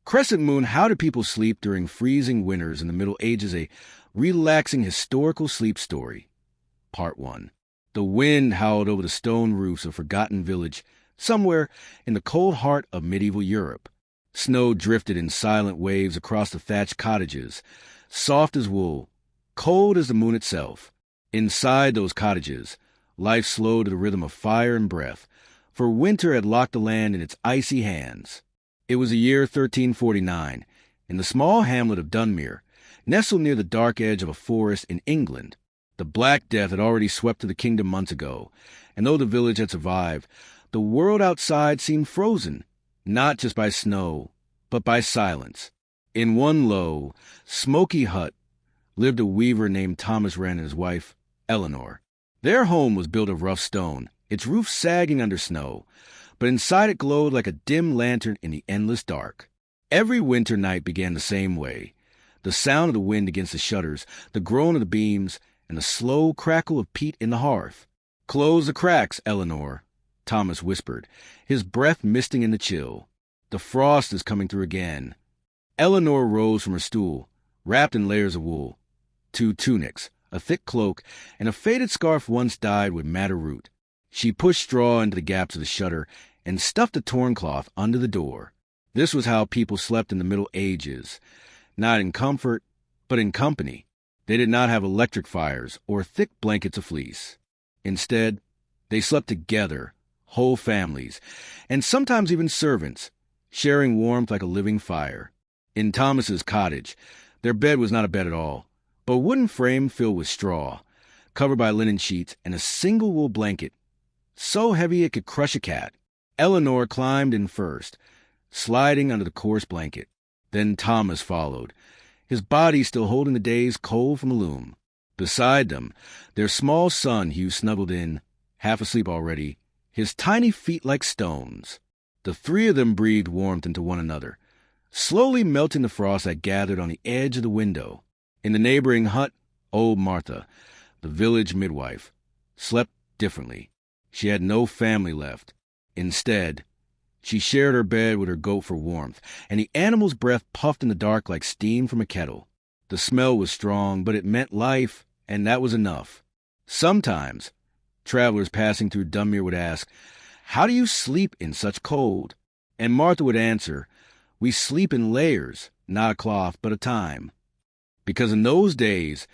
Crescent Moon, How Do People Sleep During Freezing Winters in the Middle Ages? A Relaxing Historical Sleep Story. Part 1. The wind howled over the stone roofs of a forgotten village somewhere in the cold heart of medieval Europe. Snow drifted in silent waves across the thatched cottages, soft as wool, cold as the moon itself. Inside those cottages, life slowed to the rhythm of fire and breath, for winter had locked the land in its icy hands. It was the year 1349, in the small hamlet of Dunmere, nestled near the dark edge of a forest in England. The Black Death had already swept to the kingdom months ago, and though the village had survived, the world outside seemed frozen, not just by snow, but by silence. In one low, smoky hut lived a weaver named Thomas Wren and his wife, Eleanor. Their home was built of rough stone, its roof sagging under snow, but inside it glowed like a dim lantern in the endless dark. Every winter night began the same way. The sound of the wind against the shutters, the groan of the beams, and the slow crackle of peat in the hearth. "Close the cracks, Eleanor," Thomas whispered, his breath misting in the chill. "The frost is coming through again." Eleanor rose from her stool, wrapped in layers of wool. 2 tunics, a thick cloak, and a faded scarf once dyed with madder root. She pushed straw into the gaps of the shutter and stuffed a torn cloth under the door. This was how people slept in the Middle Ages, not in comfort, but in company. They did not have electric fires or thick blankets of fleece. Instead, they slept together, whole families, and sometimes even servants, sharing warmth like a living fire. In Thomas's cottage, their bed was not a bed at all, but a wooden frame filled with straw, covered by linen sheets and a single wool blanket, so heavy it could crush a cat. Eleanor climbed in first, sliding under the coarse blanket. Then Thomas followed, his body still holding the day's cold from the loom. Beside them, their small son Hugh snuggled in, half asleep already, his tiny feet like stones. The three of them breathed warmth into one another, slowly melting the frost that gathered on the edge of the window. In the neighboring hut, old Martha, the village midwife, slept differently. She had no family left. Instead, she shared her bed with her goat for warmth, and the animal's breath puffed in the dark like steam from a kettle. The smell was strong, but it meant life, and that was enough. Sometimes, travelers passing through Dunmere would ask, "How do you sleep in such cold?" And Martha would answer, "We sleep in layers, not a cloth, but a time." Because in those days,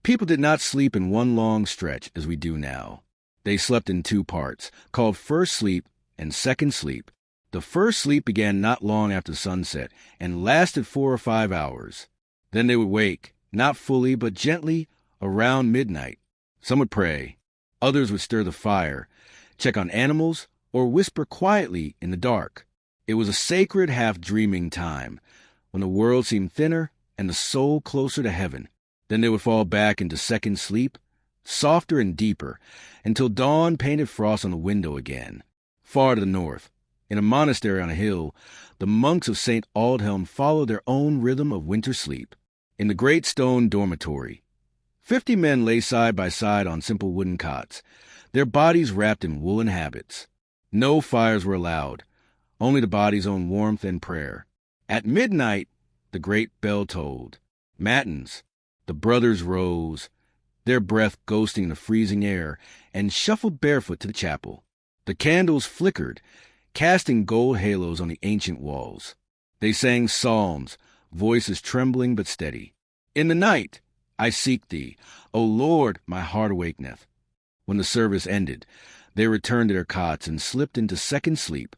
people did not sleep in one long stretch as we do now. They slept in 2 parts, called first sleep and second sleep. The first sleep began not long after sunset and lasted 4 or 5 hours. Then they would wake, not fully but gently, around midnight. Some would pray. Others would stir the fire, check on animals, or whisper quietly in the dark. It was a sacred half-dreaming time, when the world seemed thinner and the soul closer to heaven. Then they would fall back into second sleep, softer and deeper, until dawn painted frost on the window again. Far to the north, in a monastery on a hill, the monks of St. Aldhelm followed their own rhythm of winter sleep. In the great stone dormitory, 50 men lay side by side on simple wooden cots, their bodies wrapped in woolen habits. No fires were allowed, only the body's own warmth and prayer. At midnight, the great bell tolled. Matins. The brothers rose, their breath ghosting the freezing air, and shuffled barefoot to the chapel. The candles flickered, casting gold halos on the ancient walls. They sang psalms, voices trembling but steady. "In the night I seek thee, O Lord, my heart awakeneth." When the service ended, they returned to their cots and slipped into second sleep,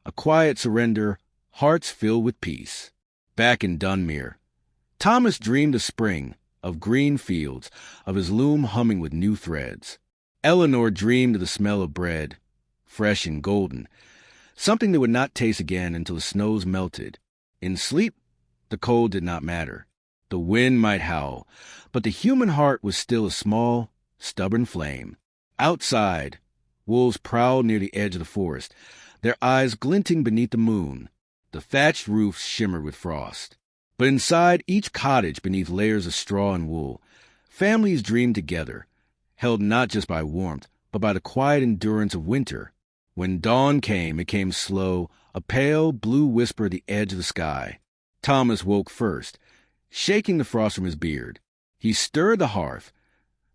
a quiet surrender, hearts filled with peace. Back in Dunmere, Thomas dreamed of spring, of green fields, of his loom humming with new threads. Eleanor dreamed of the smell of bread, fresh and golden, something that would not taste again until the snows melted. In sleep, the cold did not matter. The wind might howl, but the human heart was still a small, stubborn flame. Outside, wolves prowled near the edge of the forest, their eyes glinting beneath the moon. The thatched roofs shimmered with frost. But inside each cottage, beneath layers of straw and wool, families dreamed together, held not just by warmth, but by the quiet endurance of winter. When dawn came, it came slow, a pale blue whisper at the edge of the sky. Thomas woke first, shaking the frost from his beard. He stirred the hearth,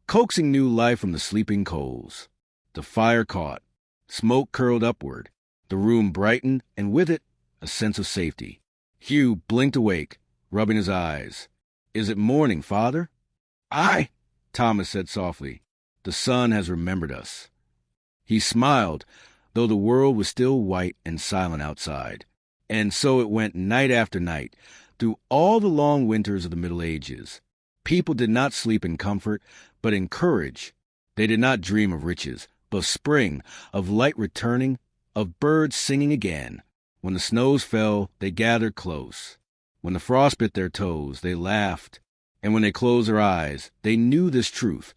coaxing new life from the sleeping coals. The fire caught. Smoke curled upward. The room brightened, and with it, a sense of safety. Hugh blinked awake, rubbing his eyes. "Is it morning, Father?" "Aye," Thomas said softly. "The sun has remembered us." He smiled, though the world was still white and silent outside. And so it went night after night, through all the long winters of the Middle Ages. People did not sleep in comfort, but in courage. They did not dream of riches, but of spring, of light returning, of birds singing again. When the snows fell, they gathered close. When the frost bit their toes, they laughed. And when they closed their eyes, they knew this truth.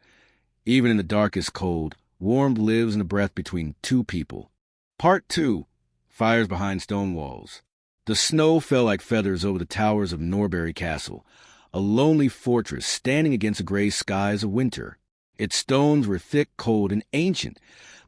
Even in the darkest cold, warmth lives in the breath between two people. Part 2. Fires behind stone walls. The snow fell like feathers over the towers of Norbury Castle, a lonely fortress standing against the gray skies of winter. Its stones were thick, cold, and ancient,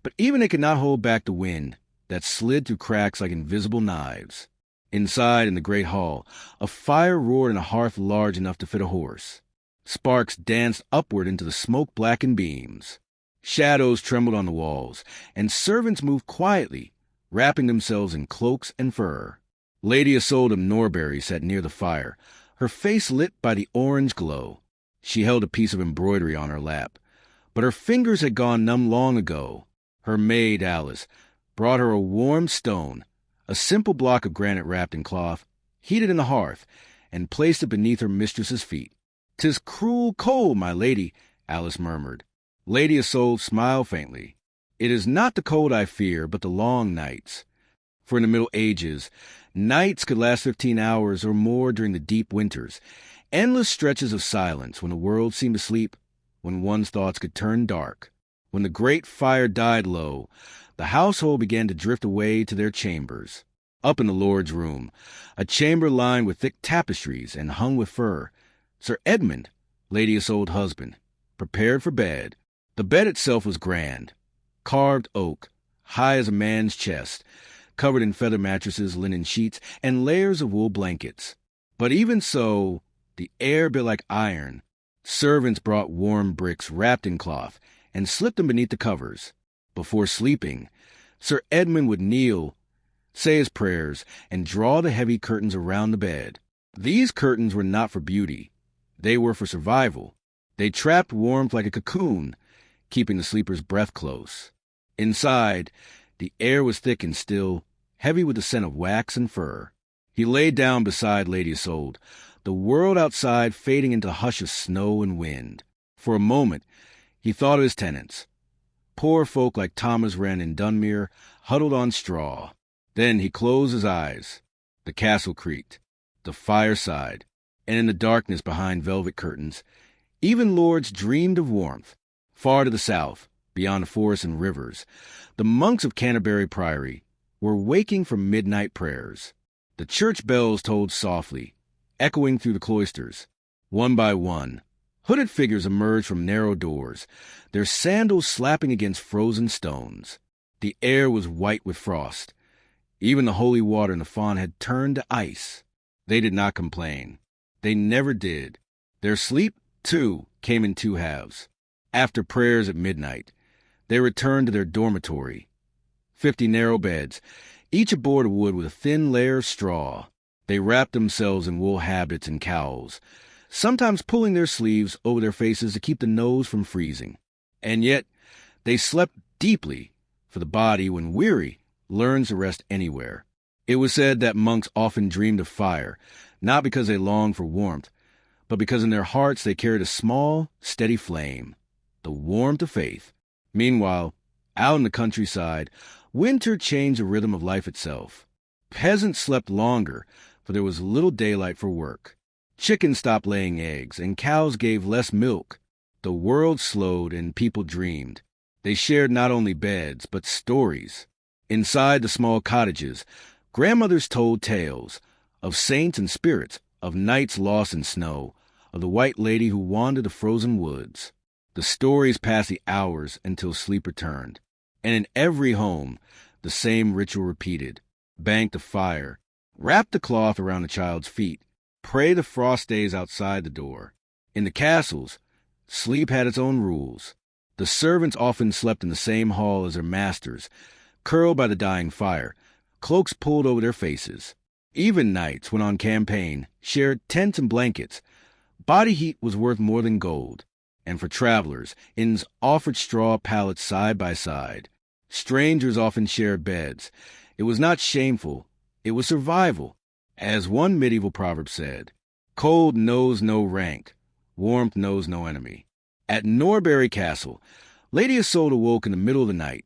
but even they could not hold back the wind that slid through cracks like invisible knives. Inside, in the great hall, a fire roared in a hearth large enough to fit a horse. Sparks danced upward into the smoke-blackened beams. Shadows trembled on the walls, and servants moved quietly, wrapping themselves in cloaks and fur. Lady Isolde of Norbury sat near the fire, her face lit by the orange glow. She held a piece of embroidery on her lap, but her fingers had gone numb long ago. Her maid, Alice, brought her a warm stone, a simple block of granite wrapped in cloth, heated in the hearth, and placed it beneath her mistress's feet. "'Tis cruel cold, my lady," Alice murmured. Lady Isolde smiled faintly. "It is not the cold I fear, but the long nights." For in the Middle Ages, nights could last 15 hours or more during the deep winters, endless stretches of silence when the world seemed asleep, when one's thoughts could turn dark. When the great fire died low, the household began to drift away to their chambers. Up in the Lord's room, a chamber lined with thick tapestries and hung with fur, Sir Edmund, Lady Isolde's husband, prepared for bed. The bed itself was grand, carved oak, high as a man's chest, covered in feather mattresses, linen sheets, and layers of wool blankets. But even so, the air bit like iron. Servants brought warm bricks wrapped in cloth and slipped them beneath the covers. Before sleeping, Sir Edmund would kneel, say his prayers, and draw the heavy curtains around the bed. These curtains were not for beauty. They were for survival. They trapped warmth like a cocoon, keeping the sleeper's breath close. Inside, the air was thick and still, heavy with the scent of wax and fur. He lay down beside Lady Isolde, the world outside fading into a hush of snow and wind. For a moment, he thought of his tenants, poor folk like Thomas Wren in Dunmere, huddled on straw. Then he closed his eyes. The castle creaked, the fire sighed, and in the darkness behind velvet curtains, even lords dreamed of warmth. Far to the south, beyond the forests and rivers, the monks of Canterbury Priory were waking from midnight prayers. The church bells tolled softly, echoing through the cloisters. One by one, hooded figures emerged from narrow doors, their sandals slapping against frozen stones. The air was white with frost. Even the holy water in the font had turned to ice. They did not complain. They never did. Their sleep, too, came in two halves. After prayers at midnight, they returned to their dormitory. 50 narrow beds, each a board of wood with a thin layer of straw. They wrapped themselves in wool habits and cowls, sometimes pulling their sleeves over their faces to keep the nose from freezing. And yet, they slept deeply, for the body, when weary, learns to rest anywhere. It was said that monks often dreamed of fire, not because they longed for warmth, but because in their hearts they carried a small, steady flame, the warmth of faith. Meanwhile, out in the countryside, winter changed the rhythm of life itself. Peasants slept longer, for there was little daylight for work. Chickens stopped laying eggs, and cows gave less milk. The world slowed, and people dreamed. They shared not only beds, but stories. Inside the small cottages, grandmothers told tales of saints and spirits, of nights lost in snow, of the white lady who wandered the frozen woods. The stories passed the hours until sleep returned. And in every home, the same ritual repeated. Bank the fire, wrap the cloth around the child's feet, pray the frost days outside the door. In the castles, sleep had its own rules. The servants often slept in the same hall as their masters, curled by the dying fire, cloaks pulled over their faces. Even knights, when on campaign, shared tents and blankets. Body heat was worth more than gold, and for travelers, inns offered straw pallets side by side. Strangers often shared beds. It was not shameful, it was survival. As one medieval proverb said, cold knows no rank, warmth knows no enemy. At Norbury Castle, Lady Isolde awoke in the middle of the night.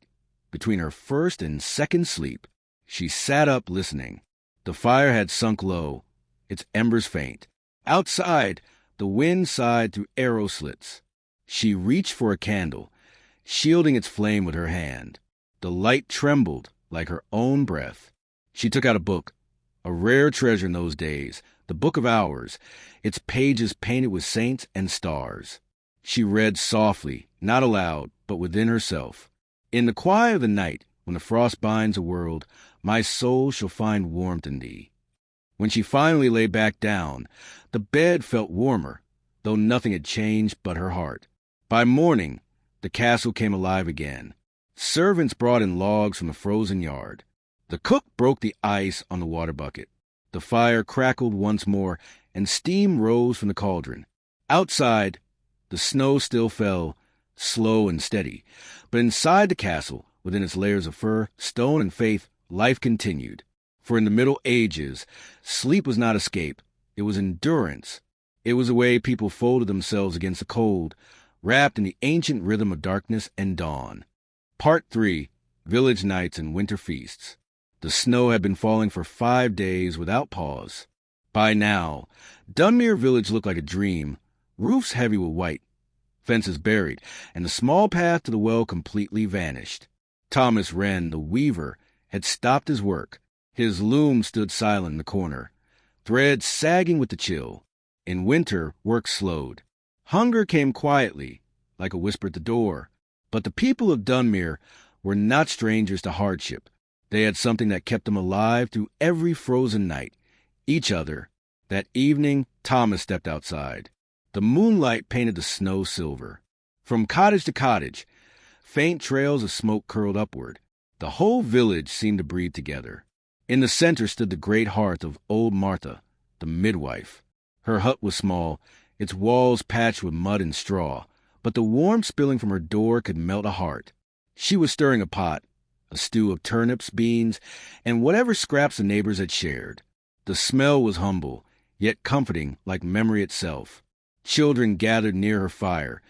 Between her first and second sleep, she sat up listening. The fire had sunk low, its embers faint. Outside, the wind sighed through arrow slits. She reached for a candle, shielding its flame with her hand. The light trembled like her own breath. She took out a book, a rare treasure in those days, the Book of Hours, its pages painted with saints and stars. She read softly, not aloud, but within herself. In the quiet of the night, when the frost binds a world, my soul shall find warmth in thee. When she finally lay back down, the bed felt warmer, though nothing had changed but her heart. By morning, the castle came alive again. Servants brought in logs from the frozen yard. The cook broke the ice on the water bucket. The fire crackled once more, and steam rose from the cauldron. Outside, the snow still fell, slow and steady. But inside the castle, within its layers of fur, stone, and faith, life continued. For in the Middle Ages, sleep was not escape. It was endurance. It was the way people folded themselves against the cold, wrapped in the ancient rhythm of darkness and dawn. Part 3. Village Nights and Winter Feasts. The snow had been falling for 5 days without pause. By now, Dunmere village looked like a dream, roofs heavy with white, fences buried, and the small path to the well completely vanished. Thomas Wren, the weaver, had stopped his work. His loom stood silent in the corner, threads sagging with the chill. In winter, work slowed. Hunger came quietly, like a whisper at the door. But the people of Dunmere were not strangers to hardship. They had something that kept them alive through every frozen night. Each other. That evening, Thomas stepped outside. The moonlight painted the snow silver. From cottage to cottage, faint trails of smoke curled upward. The whole village seemed to breathe together. In the center stood the great hearth of old Martha, the midwife. Her hut was small, its walls patched with mud and straw, but the warmth spilling from her door could melt a heart. She was stirring a pot, a stew of turnips, beans, and whatever scraps the neighbors had shared. The smell was humble, yet comforting like memory itself. Children gathered near her fire,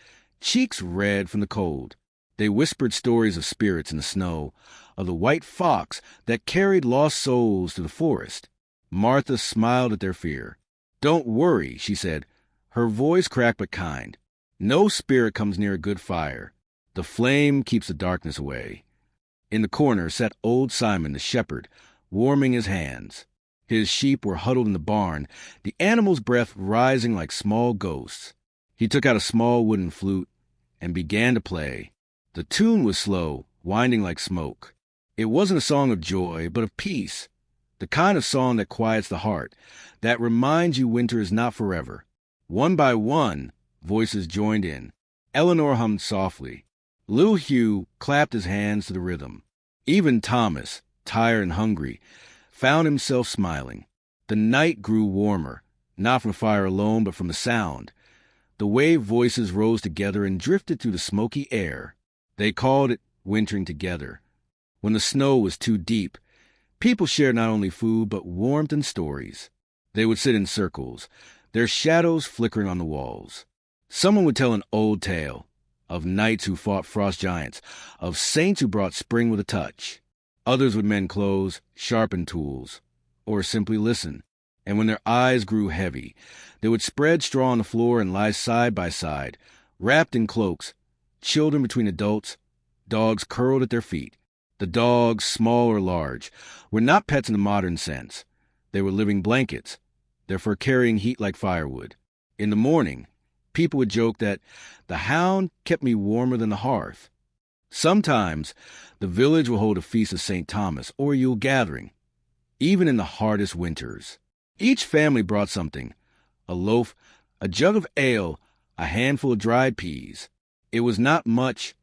cheeks red from the cold. They whispered stories of spirits in the snow, of the white fox that carried lost souls to the forest. Martha smiled at their fear. "Don't worry," she said, her voice cracked but kind. "No spirit comes near a good fire. The flame keeps the darkness away." In the corner sat old Simon the shepherd, warming his hands. His sheep were huddled in the barn, the animals' breath rising like small ghosts. He took out a small wooden flute and began to play. The tune was slow, winding like smoke. It wasn't a song of joy, but of peace. The kind of song that quiets the heart, that reminds you winter is not forever. One by one, voices joined in. Eleanor hummed softly. Little Hugh clapped his hands to the rhythm. Even Thomas, tired and hungry, found himself smiling. The night grew warmer, not from the fire alone, but from the sound. The wave voices rose together and drifted through the smoky air. They called it wintering together. When the snow was too deep, people shared not only food, but warmth and stories. They would sit in circles, their shadows flickering on the walls. Someone would tell an old tale, of knights who fought frost giants, of saints who brought spring with a touch. Others would mend clothes, sharpen tools, or simply listen. And when their eyes grew heavy, they would spread straw on the floor and lie side by side, wrapped in cloaks, children between adults, dogs curled at their feet. The dogs, small or large, were not pets in the modern sense. They were living blankets, their fur carrying heat like firewood. In the morning, people would joke that the hound kept me warmer than the hearth. Sometimes, the village would hold a feast of St. Thomas or a Yule gathering, even in the hardest winters. Each family brought something, a loaf, a jug of ale, a handful of dried peas. It was not much,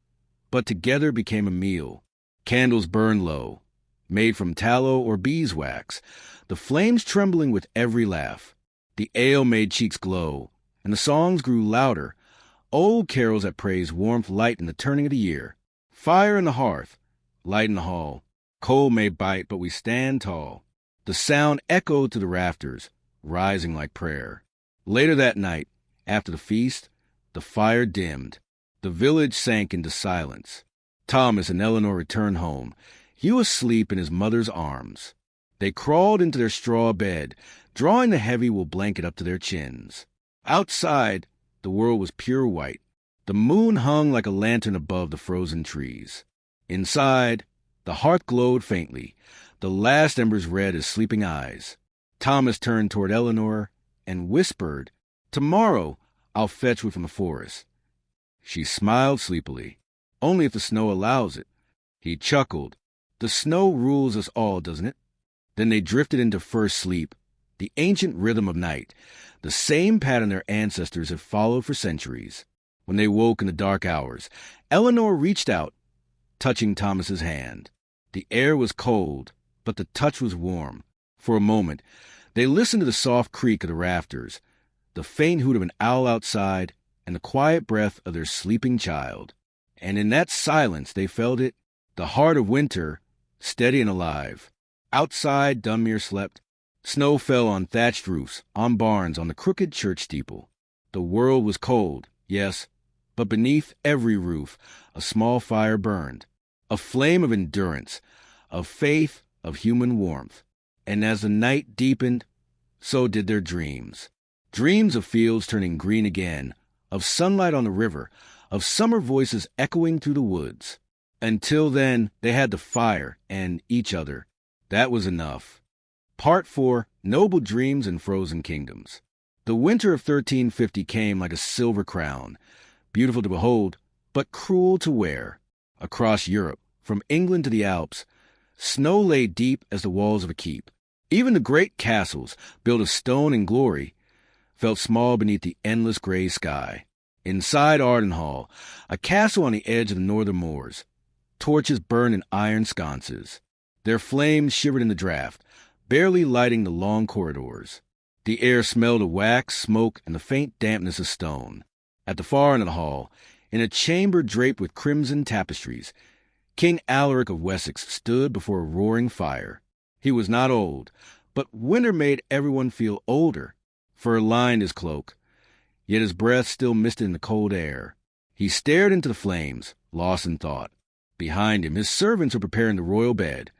but together became a meal. Candles burned low, made from tallow or beeswax, the flames trembling with every laugh. The ale made cheeks glow, and the songs grew louder, old carols that praised warmth, light, and the turning of the year. Fire in the hearth, light in the hall. Cold may bite, but we stand tall. The sound echoed to the rafters, rising like prayer. Later that night, after the feast, the fire dimmed. The village sank into silence. Thomas and Eleanor returned home, Hugh asleep in his mother's arms. They crawled into their straw bed, drawing the heavy wool blanket up to their chins. Outside, the world was pure white. The moon hung like a lantern above the frozen trees. Inside, the hearth glowed faintly, the last embers red as sleeping eyes. Thomas turned toward Eleanor and whispered, "Tomorrow I'll fetch wood from the forest." She smiled sleepily. "Only if the snow allows it." He chuckled. "The snow rules us all, doesn't it?" Then they drifted into first sleep, the ancient rhythm of night, the same pattern their ancestors had followed for centuries. When they woke in the dark hours, Eleanor reached out, touching Thomas's hand. The air was cold, but the touch was warm. For a moment, they listened to the soft creak of the rafters, the faint hoot of an owl outside, and the quiet breath of their sleeping child. And in that silence they felt it, the heart of winter, steady and alive. Outside, Dunmere slept. Snow fell on thatched roofs, on barns, on the crooked church steeple. The world was cold, yes, but beneath every roof a small fire burned, a flame of endurance, of faith, of human warmth. And as the night deepened, so did their dreams. Dreams of fields turning green again, of sunlight on the river, of summer voices echoing through the woods. Until then, they had the fire and each other. That was enough. Part 4, Noble Dreams and Frozen Kingdoms. The winter of 1350 came like a silver crown, beautiful to behold, but cruel to wear. Across Europe, from England to the Alps, snow lay deep as the walls of a keep. Even the great castles, built of stone and glory, felt small beneath the endless gray sky. Inside Ardenhall, a castle on the edge of the northern moors, torches burned in iron sconces. Their flames shivered in the draught, barely lighting the long corridors. The air smelled of wax, smoke, and the faint dampness of stone. At the far end of the hall, in a chamber draped with crimson tapestries, King Alaric of Wessex stood before a roaring fire. He was not old, but winter made everyone feel older. Fur lined his cloak, yet his breath still misted in the cold air. He stared into the flames, lost in thought. Behind him, his servants were preparing the royal bed,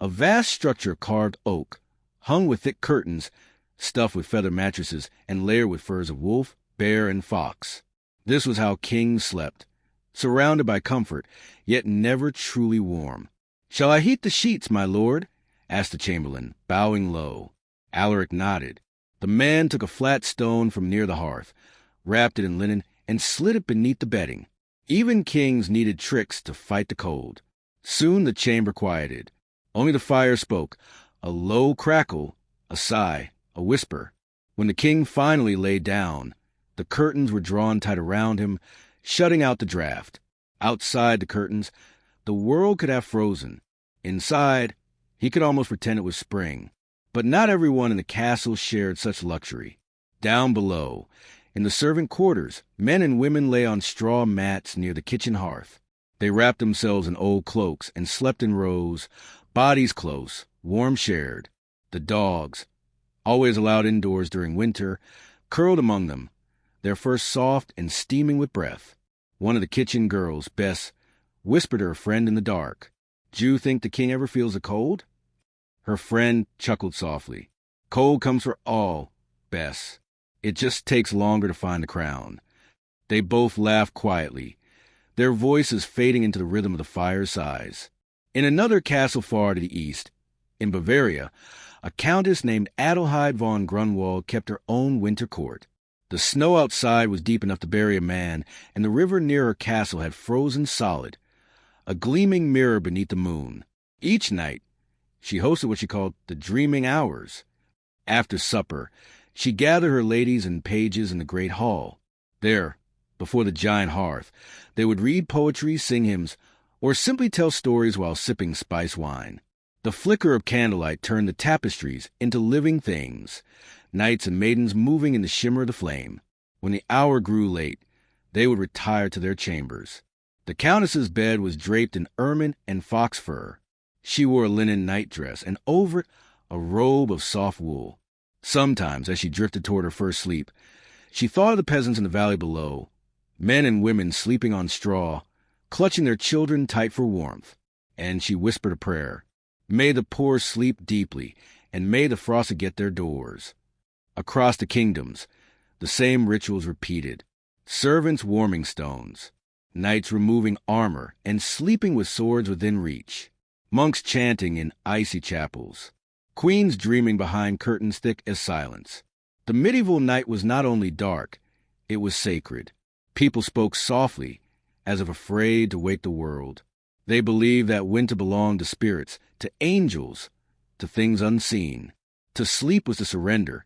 a vast structure of carved oak, hung with thick curtains, stuffed with feather mattresses, and layered with furs of wolf, bear, and fox. This was how kings slept, surrounded by comfort, yet never truly warm. "Shall I heat the sheets, my lord?" asked the chamberlain, bowing low. Alaric nodded. The man took a flat stone from near the hearth, wrapped it in linen, and slid it beneath the bedding. Even kings needed tricks to fight the cold. Soon the chamber quieted. Only the fire spoke, a low crackle, a sigh, a whisper. When the king finally lay down, the curtains were drawn tight around him, shutting out the draught. Outside the curtains, the world could have frozen. Inside, he could almost pretend it was spring. But not everyone in the castle shared such luxury. Down below, in the servant quarters, men and women lay on straw mats near the kitchen hearth. They wrapped themselves in old cloaks and slept in rows, bodies close, warm shared. The dogs, always allowed indoors during winter, curled among them, their fur soft and steaming with breath. One of the kitchen girls, Bess, whispered to her friend in the dark, "Do you think the king ever feels the cold?" Her friend chuckled softly. "Cold comes for all, Bess. It just takes longer to find the crown." They both laughed quietly, their voices fading into the rhythm of the fire's sighs. In another castle far to the east, in Bavaria, a countess named Adelheid von Grunwald kept her own winter court. The snow outside was deep enough to bury a man, and the river near her castle had frozen solid, a gleaming mirror beneath the moon. Each night, she hosted what she called the dreaming hours. After supper, She gathered her ladies and pages in the great hall. There, before the giant hearth, they would read poetry, sing hymns, or simply tell stories while sipping spice wine. The flicker of candlelight turned the tapestries into living things, knights and maidens moving in the shimmer of the flame. When the hour grew late, they would retire to their chambers. The countess's bed was draped in ermine and fox fur. She wore a linen nightdress, and over it a robe of soft wool. Sometimes, as she drifted toward her first sleep, she thought of the peasants in the valley below, men and women sleeping on straw, clutching their children tight for warmth, and she whispered a prayer. May the poor sleep deeply, and may the frosted get their doors. Across the kingdoms, the same rituals repeated. Servants warming stones, knights removing armor and sleeping with swords within reach, monks chanting in icy chapels, queens dreaming behind curtains thick as silence. The medieval night was not only dark, it was sacred. People spoke softly, as if afraid to wake the world. They believed that winter belonged to spirits, to angels, to things unseen. To sleep was to surrender,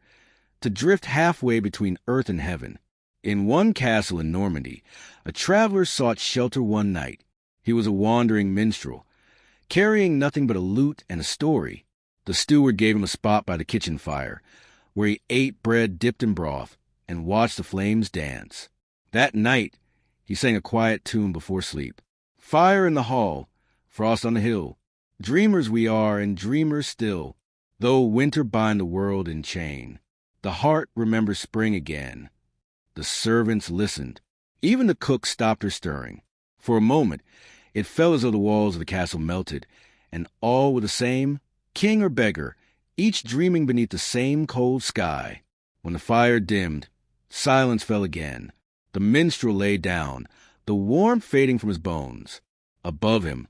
to drift halfway between earth and heaven. In one castle in Normandy, a traveler sought shelter one night. He was a wandering minstrel, carrying nothing but a lute and a story. The steward gave him a spot by the kitchen fire, where he ate bread dipped in broth and watched the flames dance. That night, he sang a quiet tune before sleep. Fire in the hall, frost on the hill. Dreamers we are, and dreamers still, though winter bind the world in chain. The heart remembers spring again. The servants listened. Even the cook stopped her stirring. For a moment, it felt as though the walls of the castle melted, and all were the same, king or beggar, each dreaming beneath the same cold sky. When the fire dimmed, silence fell again. The minstrel lay down, the warmth fading from his bones. Above him,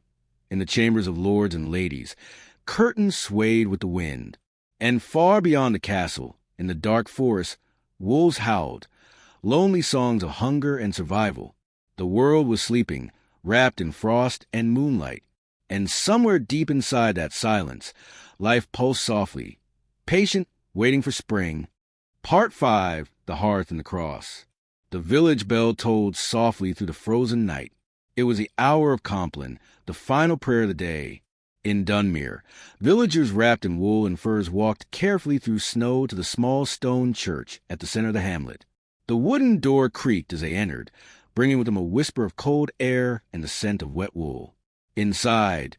in the chambers of lords and ladies, curtains swayed with the wind. And far beyond the castle, in the dark forest, wolves howled, lonely songs of hunger and survival. The world was sleeping, wrapped in frost and moonlight. And somewhere deep inside that silence, life pulsed softly, patient, waiting for spring. Part 5, The Hearth and the Cross. The village bell tolled softly through the frozen night. It was the hour of Compline, the final prayer of the day. In Dunmere, villagers wrapped in wool and furs walked carefully through snow to the small stone church at the center of the hamlet. The wooden door creaked as they entered, bringing with them a whisper of cold air and the scent of wet wool. Inside,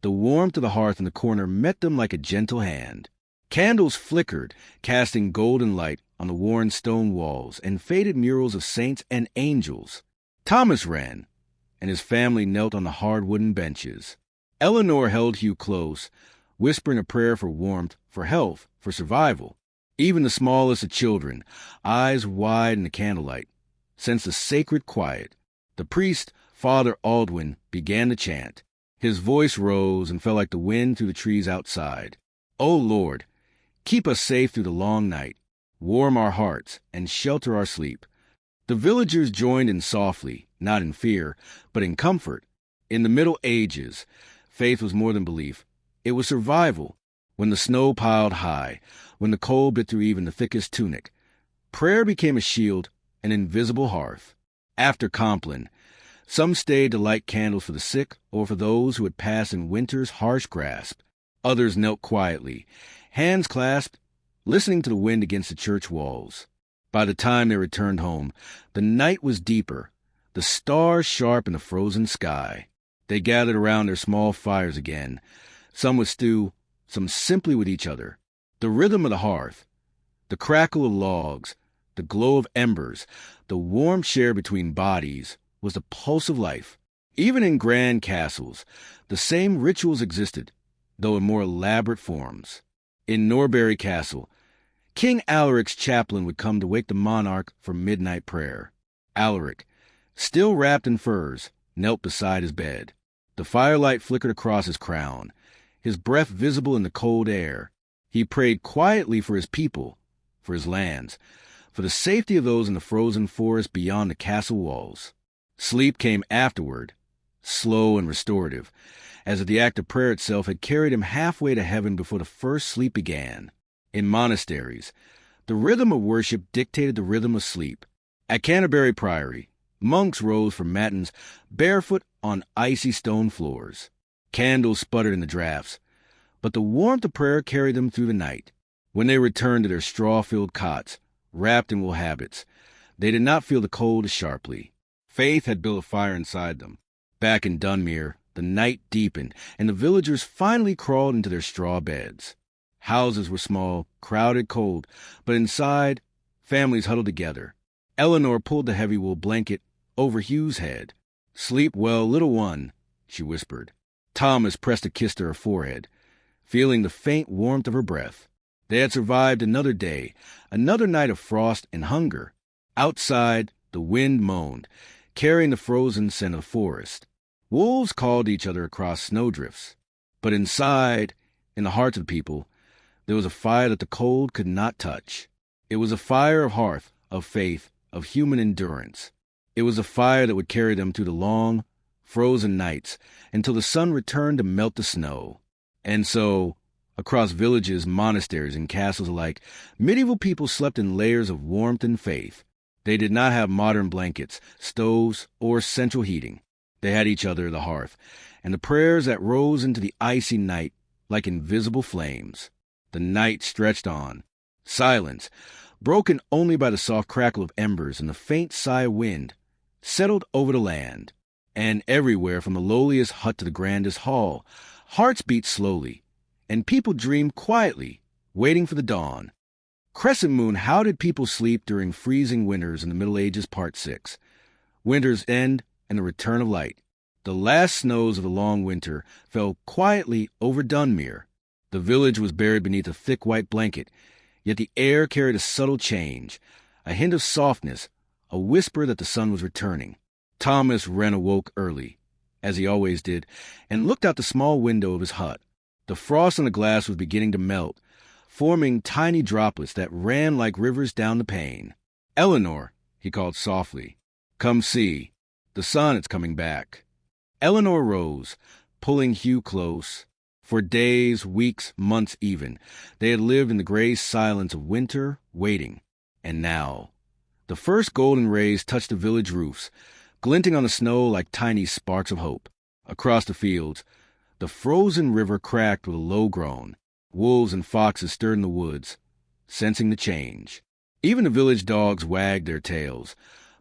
the warmth of the hearth in the corner met them like a gentle hand. Candles flickered, casting golden light on the worn stone walls and faded murals of saints and angels. Thomas ran, and his family knelt on the hard wooden benches. Eleanor held Hugh close, whispering a prayer for warmth, for health, for survival. Even the smallest of children, eyes wide in the candlelight, sensed a sacred quiet. The priest, Father Aldwin, began to chant. His voice rose and fell like the wind through the trees outside. O Lord, keep us safe through the long night, warm our hearts, and shelter our sleep. The villagers joined in softly, not in fear, but in comfort. In the Middle Ages, faith was more than belief. It was survival. When the snow piled high, when the cold bit through even the thickest tunic, prayer became a shield, an invisible hearth. After Compline, some stayed to light candles for the sick or for those who had passed in winter's harsh grasp. Others knelt quietly, hands clasped, listening to the wind against the church walls. By the time they returned home, the night was deeper, the stars sharp in the frozen sky. They gathered around their small fires again, some with stew, some simply with each other. The rhythm of the hearth, the crackle of logs, the glow of embers, the warmth shared between bodies, was the pulse of life. Even in grand castles, the same rituals existed, though in more elaborate forms. In Norbury Castle, King Alaric's chaplain would come to wake the monarch for midnight prayer. Alaric, still wrapped in furs, knelt beside his bed. The firelight flickered across his crown, his breath visible in the cold air. He prayed quietly for his people, for his lands, for the safety of those in the frozen forest beyond the castle walls. Sleep came afterward, slow and restorative, as if the act of prayer itself had carried him halfway to heaven before the first sleep began. In monasteries, The rhythm of worship dictated the rhythm of sleep. At Canterbury Priory, monks rose from matins barefoot on icy stone floors. Candles sputtered in the drafts, but the warmth of prayer carried them through the night. When they returned to their straw-filled cots, wrapped in wool habits, they did not feel the cold as sharply. Faith had built a fire inside them. Back in Dunmere, the night deepened, and the villagers finally crawled into their straw beds. Houses were small, crowded, cold, but inside, families huddled together. Eleanor pulled the heavy wool blanket over Hugh's head. "Sleep well, little one," she whispered. Thomas pressed a kiss to her forehead, feeling the faint warmth of her breath. They had survived another day, another night of frost and hunger. Outside, the wind moaned, carrying the frozen scent of the forest. Wolves called to each other across snowdrifts. But inside, in the hearts of the people, there was a fire that the cold could not touch. It was a fire of hearth, of faith, of human endurance. It was a fire that would carry them through the long, frozen nights until the sun returned to melt the snow. And so, across villages, monasteries, and castles alike, medieval people slept in layers of warmth and faith. They did not have modern blankets, stoves, or central heating. They had each other, the hearth, and the prayers that rose into the icy night like invisible flames. The night stretched on. Silence, broken only by the soft crackle of embers and the faint sigh of wind, settled over the land. And everywhere, from the lowliest hut to the grandest hall, hearts beat slowly, and people dreamed quietly, waiting for the dawn. Crescent Moon, How Did People Sleep During Freezing Winters in the Middle Ages, Part 6. Winter's End and the Return of Light. The last snows of the long winter fell quietly over Dunmere. The village was buried beneath a thick white blanket, yet the air carried a subtle change, a hint of softness, a whisper that the sun was returning. Thomas Wren awoke early, as he always did, and looked out the small window of his hut. The frost on the glass was beginning to melt, forming tiny droplets that ran like rivers down the pane. "Eleanor," he called softly, "come see. The sun is coming back." Eleanor rose, pulling Hugh close. For days, weeks, months even, they had lived in the gray silence of winter, waiting. And now, the first golden rays touched the village roofs, glinting on the snow like tiny sparks of hope. Across the fields, the frozen river cracked with a low groan. Wolves and foxes stirred in the woods, sensing the change. Even the village dogs wagged their tails,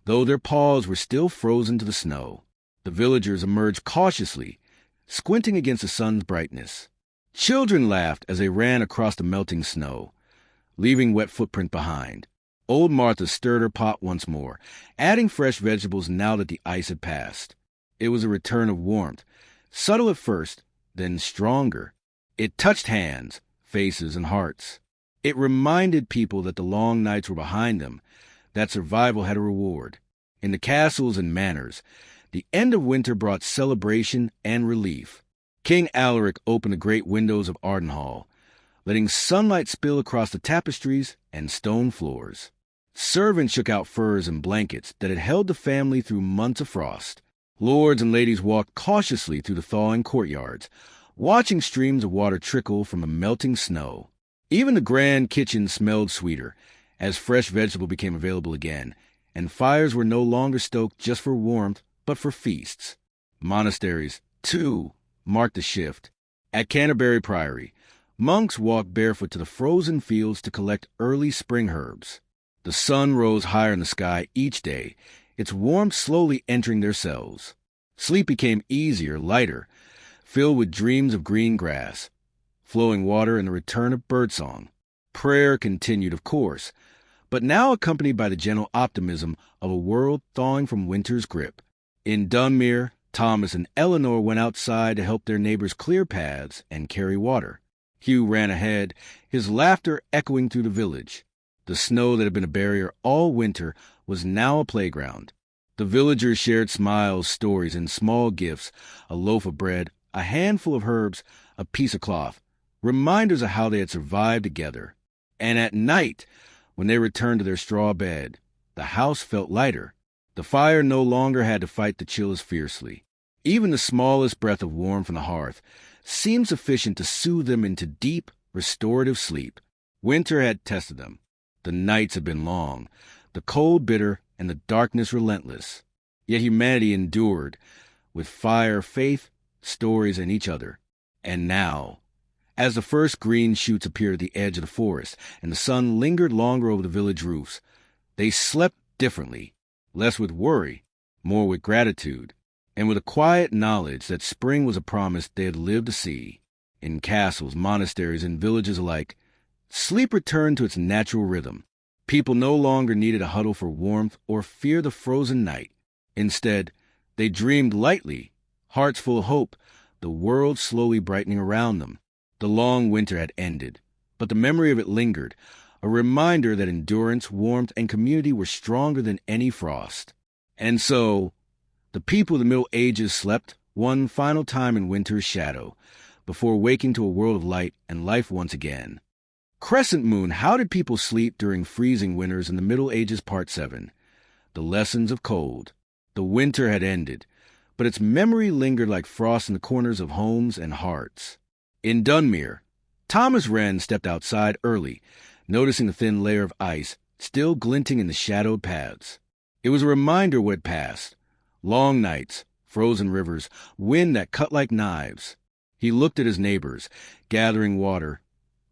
though their paws were still frozen to the snow. The villagers emerged cautiously, squinting against the sun's brightness. Children laughed as they ran across the melting snow, leaving wet footprint behind. Old Martha stirred her pot once more, adding fresh vegetables now that the ice had passed. It was a return of warmth, subtle at first, then stronger. It touched hands, faces, and hearts. It reminded people that the long nights were behind them, that survival had a reward. In the castles and manors, the end of winter brought celebration and relief. King Alaric opened the great windows of Ardenhall, letting sunlight spill across the tapestries and stone floors. Servants shook out furs and blankets that had held the family through months of frost. Lords and ladies walked cautiously through the thawing courtyards, watching streams of water trickle from the melting snow. Even the grand kitchen smelled sweeter, as fresh vegetable became available again, and fires were no longer stoked just for warmth, but for feasts. Monasteries, too, marked the shift. At Canterbury Priory, monks walked barefoot to the frozen fields to collect early spring herbs. The sun rose higher in the sky each day, its warmth slowly entering their cells. Sleep became easier, lighter, filled with dreams of green grass, flowing water, and the return of birdsong. Prayer continued, of course, but now accompanied by the gentle optimism of a world thawing from winter's grip. In Dunmere, Thomas and Eleanor went outside to help their neighbors clear paths and carry water. Hugh ran ahead, his laughter echoing through the village. The snow that had been a barrier all winter was now a playground. The villagers shared smiles, stories, and small gifts, a loaf of bread, a handful of herbs, a piece of cloth, reminders of how they had survived together. And at night, when they returned to their straw bed, the house felt lighter. The fire no longer had to fight the chill as fiercely. Even the smallest breath of warmth from the hearth seemed sufficient to soothe them into deep, restorative sleep. Winter had tested them. The nights had been long, the cold bitter, and the darkness relentless. Yet humanity endured, with fire, faith, stories, and each other. And now, as the first green shoots appeared at the edge of the forest, and the sun lingered longer over the village roofs, they slept differently, less with worry, more with gratitude, and with a quiet knowledge that spring was a promise they had lived to see. In castles, monasteries, and villages alike, sleep returned to its natural rhythm. People no longer needed a huddle for warmth or fear the frozen night. Instead, they dreamed lightly, hearts full of hope, the world slowly brightening around them. The long winter had ended, but the memory of it lingered, a reminder that endurance, warmth, and community were stronger than any frost. And so, the people of the Middle Ages slept one final time in winter's shadow, before waking to a world of light and life once again. Crescent Moon, How Did People Sleep During Freezing Winters in the Middle Ages, Part 7. The Lessons of Cold. The winter had ended, but its memory lingered like frost in the corners of homes and hearts. In Dunmere, Thomas Wren stepped outside early, noticing the thin layer of ice still glinting in the shadowed paths. It was a reminder of what had passed. Long nights, frozen rivers, wind that cut like knives. He looked at his neighbors, gathering water,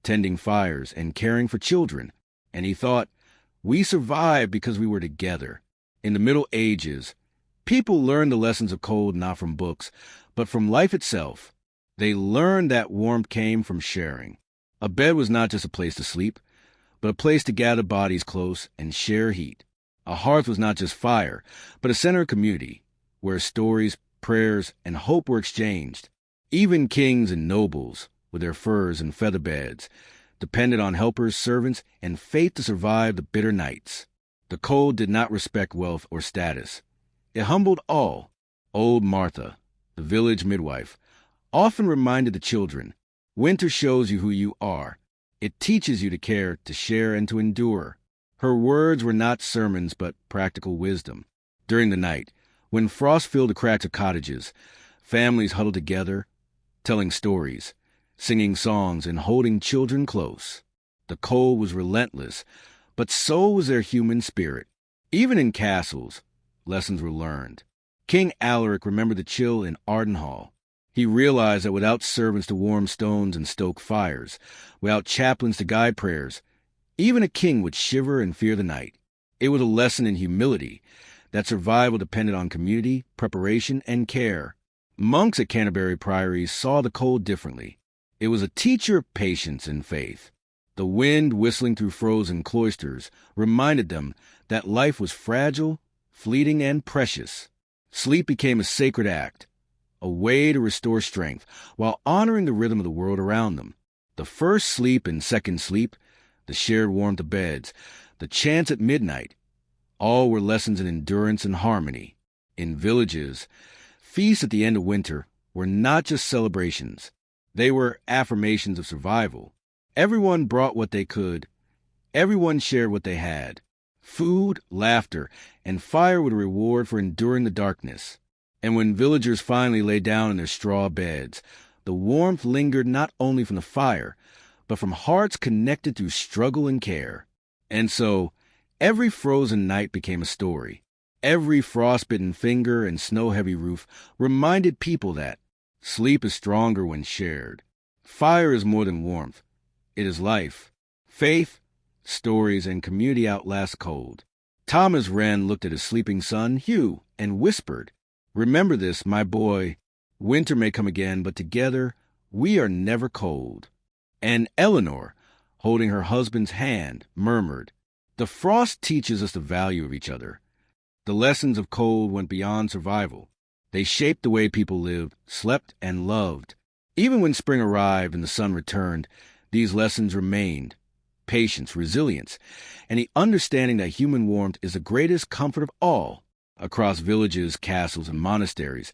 tending fires, and caring for children, and he thought, we survived because we were together. In the Middle Ages, people learned the lessons of cold not from books, but from life itself. They learned that warmth came from sharing. A bed was not just a place to sleep, but a place to gather bodies close and share heat. A hearth was not just fire, but a center of community, where stories, prayers, and hope were exchanged. Even kings and nobles, with their furs and feather beds, depended on helpers, servants, and faith to survive the bitter nights. The cold did not respect wealth or status. It humbled all. Old Martha, the village midwife, often reminded the children, winter shows you who you are. It teaches you to care, to share, and to endure. Her words were not sermons, but practical wisdom. During the night, when frost filled the cracks of cottages, families huddled together, telling stories, singing songs, and holding children close. The cold was relentless, but so was their human spirit. Even in castles, lessons were learned. King Alaric remembered the chill in Ardenhall. He realized that without servants to warm stones and stoke fires, without chaplains to guide prayers, even a king would shiver and fear the night. It was a lesson in humility, that survival depended on community, preparation, and care. Monks at Canterbury Priories saw the cold differently. It was a teacher of patience and faith. The wind whistling through frozen cloisters reminded them that life was fragile, fleeting, and precious. Sleep became a sacred act, a way to restore strength while honoring the rhythm of the world around them. The first sleep and second sleep, the shared warmth of beds, the chants at midnight, all were lessons in endurance and harmony. In villages, feasts at the end of winter were not just celebrations. They were affirmations of survival. Everyone brought what they could. Everyone shared what they had. Food, laughter, and fire were the reward for enduring the darkness. And when villagers finally lay down in their straw beds, the warmth lingered not only from the fire, but from hearts connected through struggle and care. And so, every frozen night became a story. Every frostbitten finger and snow-heavy roof reminded people that sleep is stronger when shared. Fire is more than warmth. It is life. Faith, stories, and community outlast cold. Thomas Wren looked at his sleeping son, Hugh, and whispered, "Remember this, my boy. Winter may come again, but together we are never cold." And Eleanor, holding her husband's hand, murmured, "The frost teaches us the value of each other." The lessons of cold went beyond survival. They shaped the way people lived, slept, and loved. Even when spring arrived and the sun returned, these lessons remained. Patience, resilience, and the understanding that human warmth is the greatest comfort of all. Across villages, castles, and monasteries,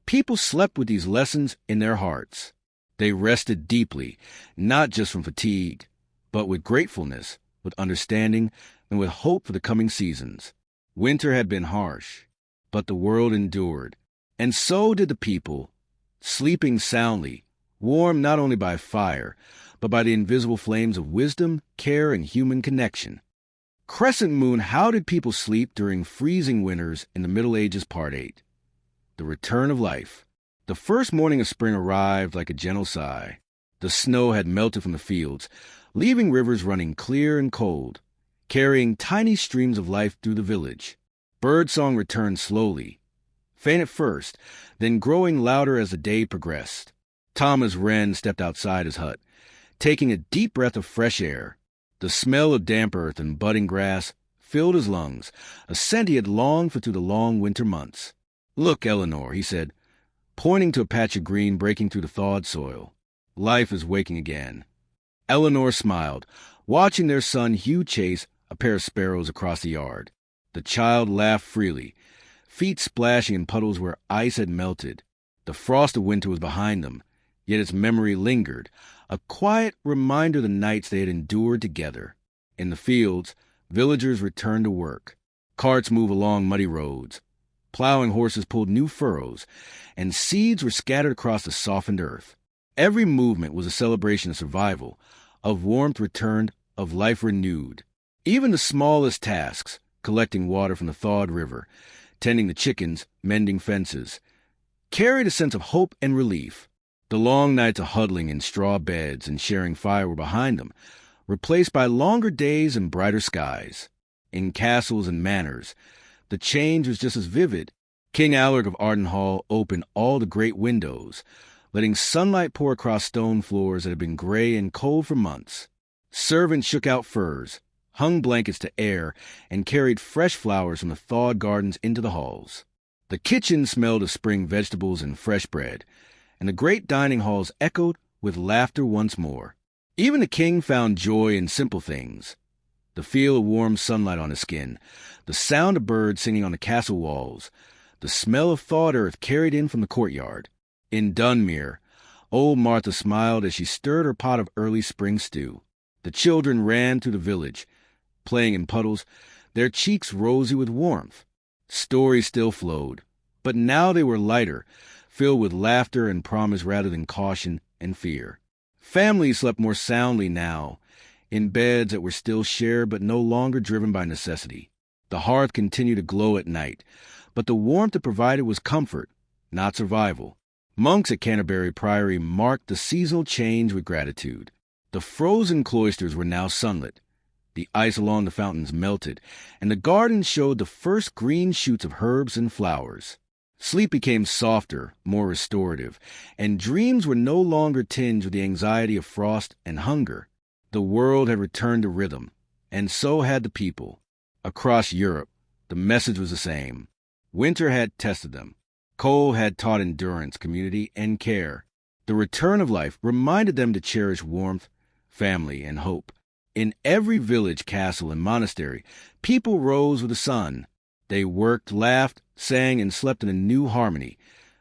people slept with these lessons in their hearts. They rested deeply, not just from fatigue, but with gratefulness, with understanding, and with hope for the coming seasons. Winter had been harsh, but the world endured, and so did the people, sleeping soundly, warmed not only by fire, but by the invisible flames of wisdom, care, and human connection. Crescent Moon, How Did People Sleep During Freezing Winters in the Middle Ages, Part 8. The Return of Life. The first morning of spring arrived like a gentle sigh. The snow had melted from the fields, leaving rivers running clear and cold, carrying tiny streams of life through the village. Birdsong returned slowly, faint at first, then growing louder as the day progressed. Thomas Wren stepped outside his hut, taking a deep breath of fresh air. The smell of damp earth and budding grass filled his lungs, a scent he had longed for through the long winter months. "Look, Eleanor," he said, pointing to a patch of green breaking through the thawed soil. "Life is waking again." Eleanor smiled, watching their son Hugh chase a pair of sparrows across the yard. The child laughed freely, feet splashing in puddles where ice had melted. The frost of winter was behind them, yet its memory lingered, a quiet reminder of the nights they had endured together. In the fields, villagers returned to work. Carts moved along muddy roads. Plowing horses pulled new furrows, and seeds were scattered across the softened earth. Every movement was a celebration of survival, of warmth returned, of life renewed. Even the smallest tasks, collecting water from the thawed river, tending the chickens, mending fences, carried a sense of hope and relief. The long nights of huddling in straw beds and sharing fire were behind them, replaced by longer days and brighter skies. In castles and manors, the change was just as vivid. King Alaric of Ardenhall opened all the great windows, letting sunlight pour across stone floors that had been gray and cold for months. Servants shook out furs, hung blankets to air, and carried fresh flowers from the thawed gardens into the halls. The kitchen smelled of spring vegetables and fresh bread, and the great dining halls echoed with laughter once more. Even the king found joy in simple things. The feel of warm sunlight on his skin, the sound of birds singing on the castle walls, the smell of thawed earth carried in from the courtyard. In Dunmere, old Martha smiled as she stirred her pot of early spring stew. The children ran through the village, playing in puddles, their cheeks rosy with warmth. Stories still flowed, but now they were lighter, filled with laughter and promise rather than caution and fear. Families slept more soundly now, in beds that were still shared but no longer driven by necessity. The hearth continued to glow at night, but the warmth it provided was comfort, not survival. Monks at Canterbury Priory marked the seasonal change with gratitude. The frozen cloisters were now sunlit. The ice along the fountains melted, and the gardens showed the first green shoots of herbs and flowers. Sleep became softer, more restorative, and dreams were no longer tinged with the anxiety of frost and hunger. The world had returned to rhythm, and so had the people. Across Europe, the message was the same. Winter had tested them. Cold had taught endurance, community, and care. The return of life reminded them to cherish warmth, family, and hope. In every village, castle, and monastery, people rose with the sun. They worked, laughed, sang, and slept in a new harmony,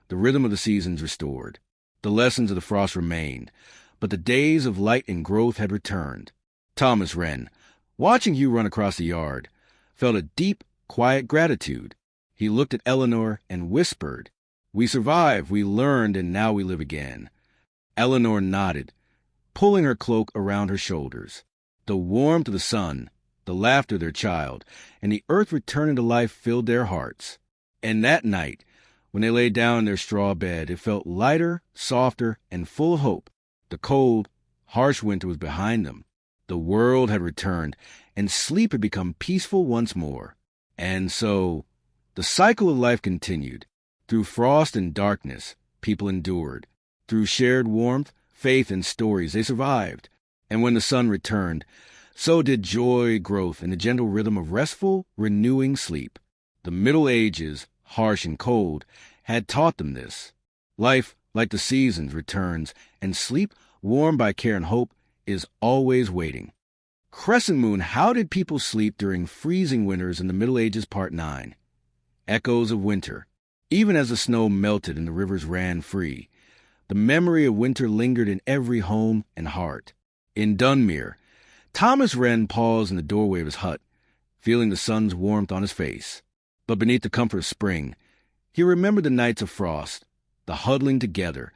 the rhythm of the seasons restored. The lessons of the frost remained, but the days of light and growth had returned. Thomas Wren, watching Hugh run across the yard, felt a deep, quiet gratitude. He looked at Eleanor and whispered, "We survived, we learned, and now we live again." Eleanor nodded, pulling her cloak around her shoulders. The warmth of the sun, the laughter of their child, and the earth returning to life filled their hearts. And that night, when they lay down in their straw bed, it felt lighter, softer, and full of hope. The cold, harsh winter was behind them. The world had returned, and sleep had become peaceful once more. And so, the cycle of life continued. Through frost and darkness, people endured. Through shared warmth, faith, and stories, they survived. And when the sun returned, so did joy, growth, and the gentle rhythm of restful, renewing sleep. The Middle Ages, harsh and cold, had taught them this. Life, like the seasons, returns, and sleep, warmed by care and hope, is always waiting. Crescent Moon, How Did People Sleep During Freezing Winters in the Middle Ages, Part 9. Echoes of winter. Even as the snow melted and the rivers ran free, the memory of winter lingered in every home and heart. In Dunmere, Thomas Wren paused in the doorway of his hut, feeling the sun's warmth on his face. But beneath the comfort of spring, he remembered the nights of frost, the huddling together,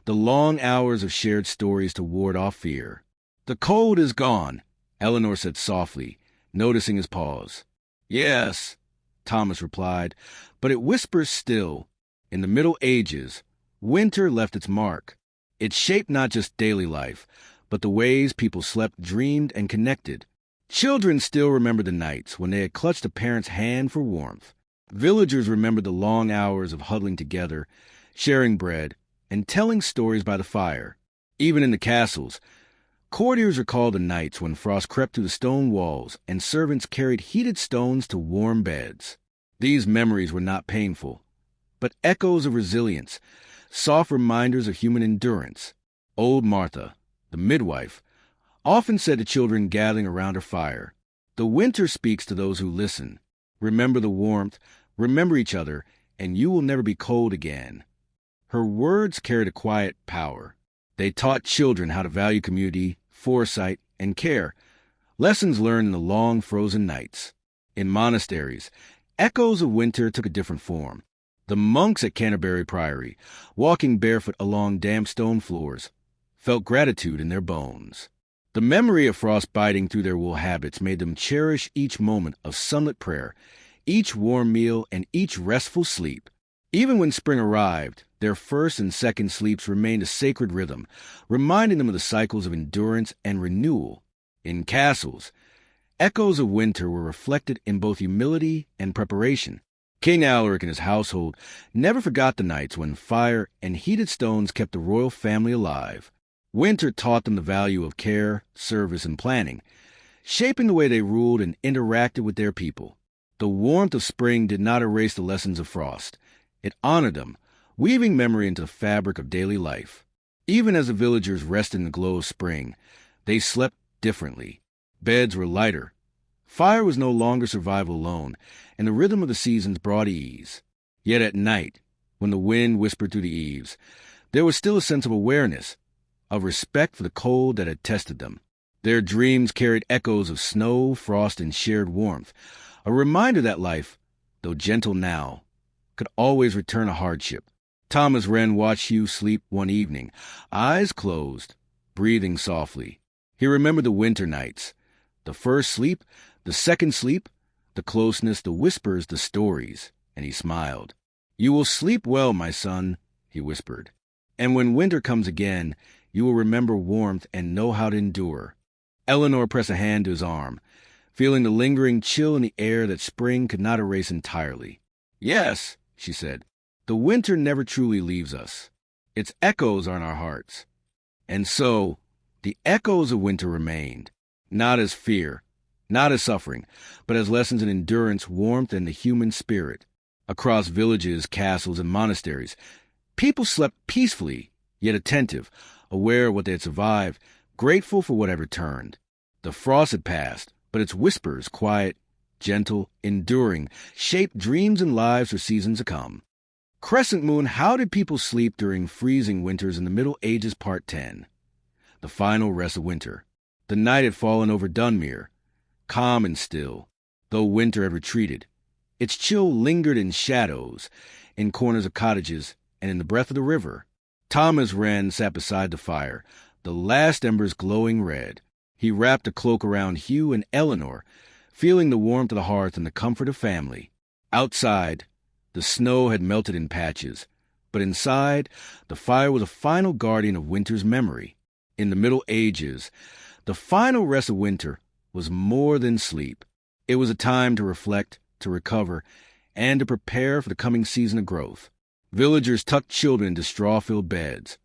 the long hours of shared stories to ward off fear. "The cold is gone," Eleanor said softly, noticing his pause. "Yes," Thomas replied, "but it whispers still. In the Middle Ages, winter left its mark. It shaped not just daily life, but the ways people slept, dreamed, and connected. Children still remember the nights when they had clutched a parent's hand for warmth. Villagers remembered the long hours of huddling together, sharing bread, and telling stories by the fire. Even in the castles, courtiers recalled the nights when frost crept through the stone walls and servants carried heated stones to warm beds. These memories were not painful, but echoes of resilience, soft reminders of human endurance. Old Martha, the midwife, often said to children gathering around her fire, "The winter speaks to those who listen. Remember the warmth, remember each other, and you will never be cold again." Her words carried a quiet power. They taught children how to value community, foresight, and care, lessons learned in the long frozen nights. In monasteries, echoes of winter took a different form. The monks at Canterbury Priory, walking barefoot along damp stone floors, felt gratitude in their bones. The memory of frost biting through their wool habits made them cherish each moment of sunlit prayer, each warm meal, and each restful sleep. Even when spring arrived, their first and second sleeps remained a sacred rhythm, reminding them of the cycles of endurance and renewal. In castles, echoes of winter were reflected in both humility and preparation. King Alaric and his household never forgot the nights when fire and heated stones kept the royal family alive. Winter taught them the value of care, service, and planning, shaping the way they ruled and interacted with their people. The warmth of spring did not erase the lessons of frost. It honored them, weaving memory into the fabric of daily life. Even as the villagers rested in the glow of spring, they slept differently. Beds were lighter. Fire was no longer survival alone, and the rhythm of the seasons brought ease. Yet at night, when the wind whispered through the eaves, there was still a sense of awareness, of respect for the cold that had tested them. Their dreams carried echoes of snow, frost, and shared warmth, a reminder that life, though gentle now, could always return a hardship. Thomas Wren watched Hugh sleep one evening, eyes closed, breathing softly. He remembered the winter nights, the first sleep, the second sleep, the closeness, the whispers, the stories, and he smiled. "You will sleep well, my son," he whispered. "And when winter comes again, you will remember warmth and know how to endure." Eleanor pressed a hand to his arm, feeling the lingering chill in the air that spring could not erase entirely. "Yes," she said, "the winter never truly leaves us. Its echoes are in our hearts." And so, the echoes of winter remained, not as fear, not as suffering, but as lessons in endurance, warmth, and the human spirit. Across villages, castles, and monasteries, people slept peacefully, yet attentive, aware of what they had survived, grateful for what had returned. The frost had passed, but its whispers, quiet, gentle, enduring, shaped dreams and lives for seasons to come. Crescent Moon, How Did People Sleep During Freezing Winters in the Middle Ages, Part 10. The Final Rest of Winter. The night had fallen over Dunmere, calm and still, though winter had retreated. Its chill lingered in shadows, in corners of cottages, and in the breath of the river. Thomas Wren sat beside the fire, the last embers glowing red. He wrapped a cloak around Hugh and Eleanor, feeling the warmth of the hearth and the comfort of family. Outside, the snow had melted in patches, but inside, the fire was a final guardian of winter's memory. In the Middle Ages, the final rest of winter was more than sleep. It was a time to reflect, to recover, and to prepare for the coming season of growth. Villagers tucked children into straw-filled beds,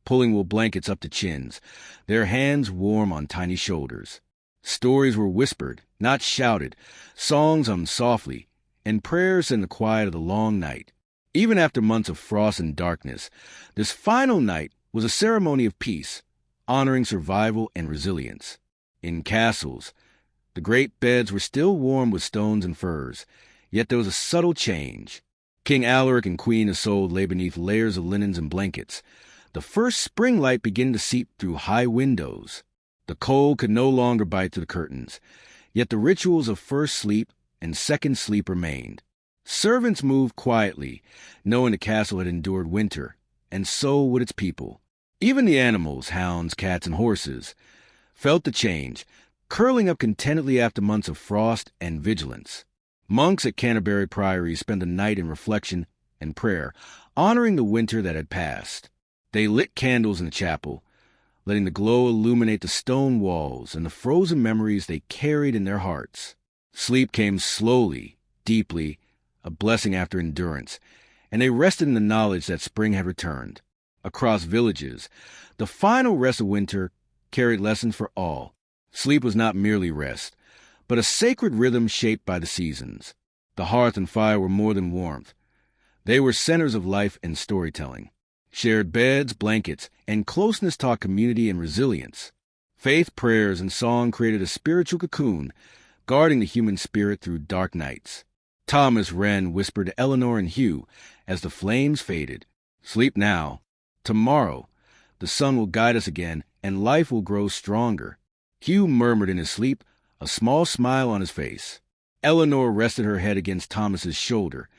pulling wool blankets up to chins, their hands warm on tiny shoulders. Stories were whispered, not shouted, songs hummed softly, and prayers in the quiet of the long night. Even after months of frost and darkness, this final night was a ceremony of peace, honoring survival and resilience. In castles, the great beds were still warm with stones and furs, yet there was a subtle change. King Alaric and Queen Isolde lay beneath layers of linens and blankets, the first spring light beginning to seep through high windows. The cold could no longer bite through the curtains, yet the rituals of first sleep and second sleep remained. Servants moved quietly, knowing the castle had endured winter, and so would its people. Even the animals, hounds, cats, and horses, felt the change, curling up contentedly after months of frost and vigilance. Monks at Canterbury Priory spent the night in reflection and prayer, honoring the winter that had passed. They lit candles in the chapel, letting the glow illuminate the stone walls and the frozen memories they carried in their hearts. Sleep came slowly, deeply, a blessing after endurance, and they rested in the knowledge that spring had returned. Across villages, the final rest of winter carried lessons for all. Sleep was not merely rest, but a sacred rhythm shaped by the seasons. The hearth and fire were more than warmth. They were centers of life and storytelling. Shared beds, blankets, and closeness taught community and resilience. Faith, prayers, and song created a spiritual cocoon, guarding the human spirit through dark nights. Thomas Wren whispered to Eleanor and Hugh as the flames faded, "Sleep now. Tomorrow, the sun will guide us again, and life will grow stronger." Hugh murmured in his sleep, a small smile on his face. Eleanor rested her head against Thomas's shoulder,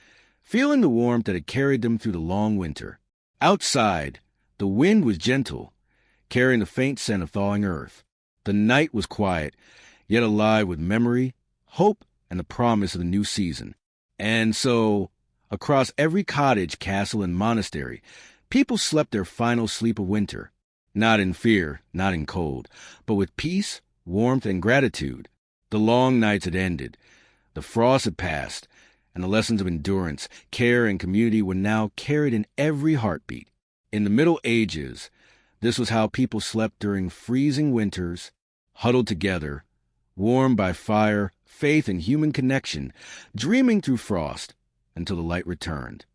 feeling the warmth that had carried them through the long winter. Outside, the wind was gentle, carrying the faint scent of thawing earth. The night was quiet, yet alive with memory, hope, and the promise of the new season. And so, across every cottage, castle, and monastery, people slept their final sleep of winter. Not in fear, not in cold, but with peace, warmth, and gratitude. The long nights had ended. The frost had passed, and the lessons of endurance, care, and community were now carried in every heartbeat. In the Middle Ages, this was how people slept during freezing winters, huddled together, warmed by fire, faith, and human connection, dreaming through frost until the light returned.